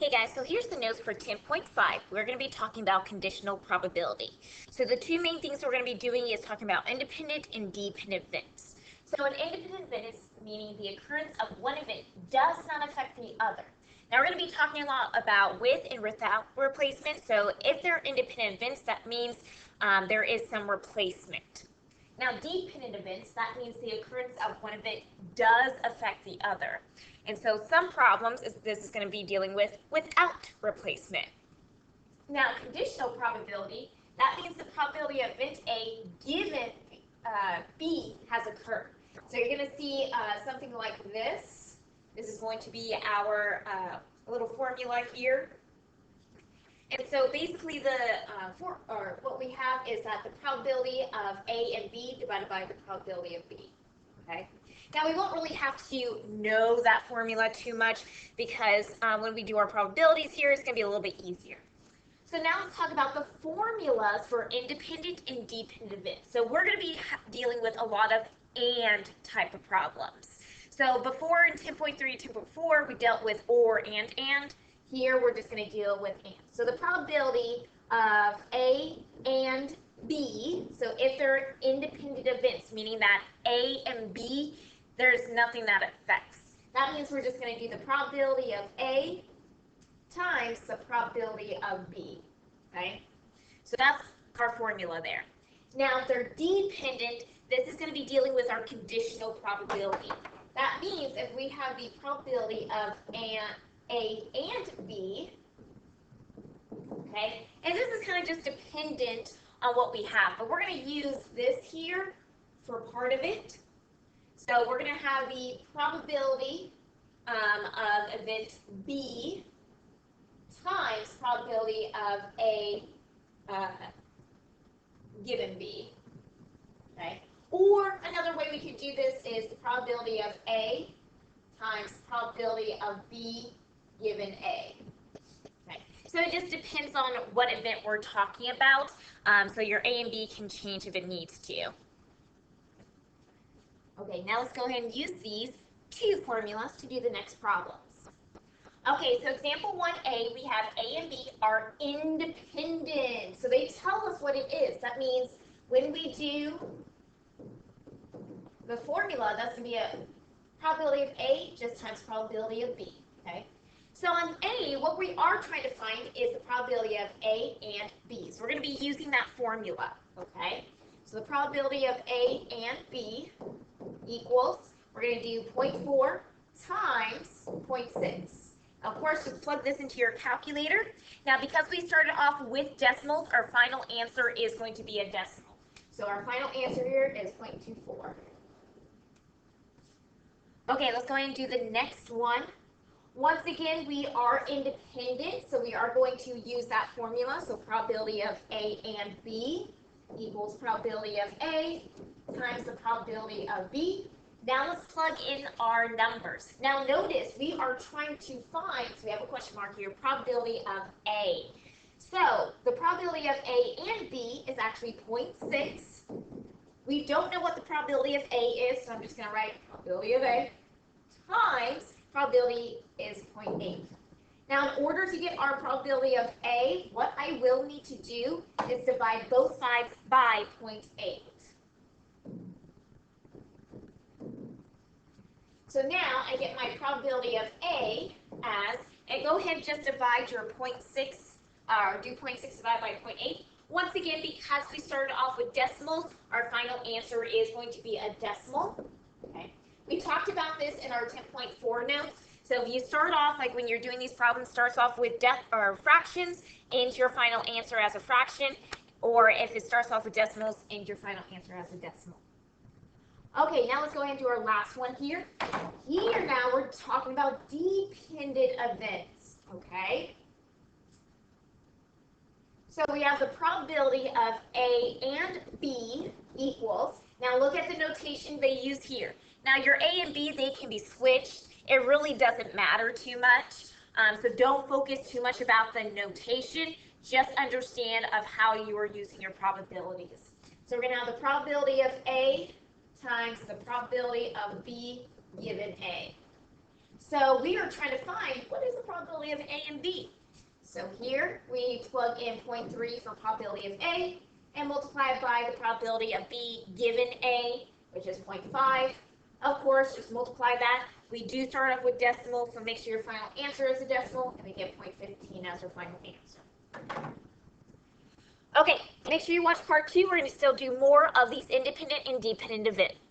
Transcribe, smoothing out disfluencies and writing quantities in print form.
Hey guys, so here's the notes for 10.5. We're going to be talking about conditional probability. So the two main things we're going to be doing is talking about independent and dependent events. So an independent event is meaning the occurrence of one event does not affect the other. Now we're going to be talking a lot about with and without replacement. So if they're independent events, that means there is some replacement. Now, dependent events, that means the occurrence of one event does affect the other. And so some problems this is going to be dealing with without replacement. Now, conditional probability, that means the probability of event A given B has occurred. So you're going to see something like this. This is going to be our little formula here. And so basically what we have is that the probability of A and B divided by the probability of B. Okay. Now we won't really have to know that formula too much because when we do our probabilities here, it's going to be a little bit easier. So now let's talk about the formulas for independent and dependent events. So we're going to be dealing with a lot of and type of problems. So before in 10.3 and 10.4, we dealt with or and. Here we're just going to deal with and. So the probability of A and B, so if they're independent events, meaning that A and B, there's nothing that affects. That means we're just going to do the probability of A times the probability of B, okay? So that's our formula there. Now, if they're dependent, this is going to be dealing with our conditional probability. That means if we have the probability of A and B, okay, and this is kind of just dependent on what we have, but we're going to use this here for part of it. So we're going to have the probability of event B times probability of A given B, okay? Or another way we could do this is the probability of A times probability of B given A. Okay. So it just depends on what event we're talking about. So your A and B can change if it needs to. Okay, now let's go ahead and use these two formulas to do the next problems. Okay, so example 1A, we have A and B are independent. So they tell us what it is. That means when we do the formula, that's going to be a probability of A just times probability of B, okay? So on A, what we are trying to find is the probability of A and B. So we're going to be using that formula, okay? So the probability of A and B equals, we're going to do 0.4 times 0.6. Of course, just plug this into your calculator. Now, because we started off with decimals, our final answer is going to be a decimal. So our final answer here is 0.24. Okay, let's go ahead and do the next one. Once again, we are independent, so we are going to use that formula. So probability of A and B equals probability of A times the probability of B. Now let's plug in our numbers. Now notice we are trying to find, so we have a question mark here, probability of A. So the probability of A and B is actually 0.6. We don't know what the probability of A is, so I'm just going to write probability of A times probability is 0.8. Now, in order to get our probability of A, what I will need to do is divide both sides by 0.8. So now I get my probability of A as, and go ahead and just divide your 0.6, or do 0.6 divided by 0.8. Once again, because we started off with decimals, our final answer is going to be a decimal. Okay. We talked about this in our 10.4 notes. So if you start off, like when you're doing these problems, starts off with fractions, ends your final answer as a fraction, or if it starts off with decimals, ends your final answer as a decimal. Okay, now let's go ahead and do our last one here. Here now we're talking about dependent events, okay? So we have the probability of A and B equals, now look at the notation they use here. Now your A and B, they can be switched. It really doesn't matter too much. So don't focus too much about the notation. Just understand of how you are using your probabilities. So we're going to have the probability of A times the probability of B given A. So we are trying to find what is the probability probability of A and B. So here we plug in 0.3 for probability of A and multiply it by the probability of B given A, which is 0.5. Of course, just multiply that. We do start off with decimal, so make sure your final answer is a decimal, and we get 0.15 as our final answer. Okay, make sure you watch part 2. We're going to still do more of these independent and dependent events.